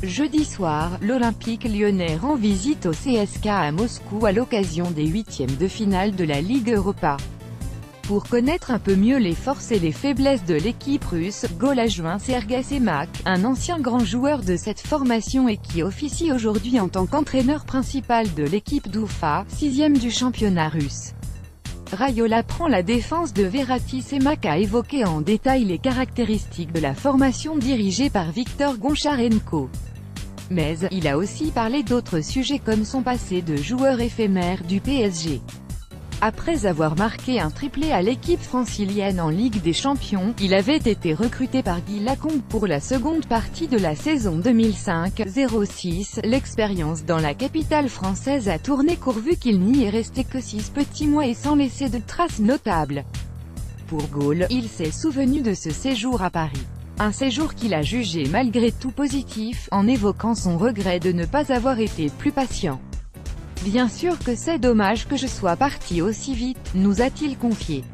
Jeudi soir, l'Olympique lyonnais rend visite au CSK à Moscou à l'occasion des huitièmes de finale de la Ligue Europa. Pour connaître un peu mieux les forces et les faiblesses de l'équipe russe, Gol a joint Sergei Semak, un ancien grand joueur de cette formation et qui officie aujourd'hui en tant qu'entraîneur principal de l'équipe d'Ufa, 6e du championnat russe. Raiola prend la défense de Verratti. Semak a évoqué en détail les caractéristiques de la formation dirigée par Viktor Goncharenko. Mais, il a aussi parlé d'autres sujets comme son passé de joueur éphémère du PSG. Après avoir marqué un triplé à l'équipe francilienne en Ligue des Champions, il avait été recruté par Guy Lacombe pour la seconde partie de la saison 2005-06. L'expérience dans la capitale française a tourné court vu qu'il n'y est resté que 6 petits mois et sans laisser de traces notables. Pour Gol, il s'est souvenu de ce séjour à Paris. Un séjour qu'il a jugé malgré tout positif, en évoquant son regret de ne pas avoir été plus patient. Bien sûr que c'est dommage que je sois parti aussi vite, nous a-t-il confié.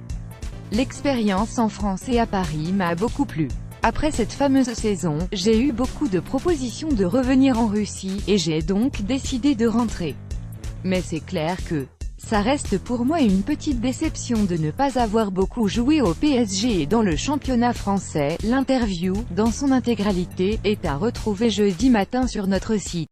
L'expérience en France et à Paris m'a beaucoup plu. Après cette fameuse saison, j'ai eu beaucoup de propositions de revenir en Russie, et j'ai donc décidé de rentrer. Mais c'est clair que ça reste pour moi une petite déception de ne pas avoir beaucoup joué au PSG et dans le championnat français. L'interview, dans son intégralité, est à retrouver jeudi matin sur notre site.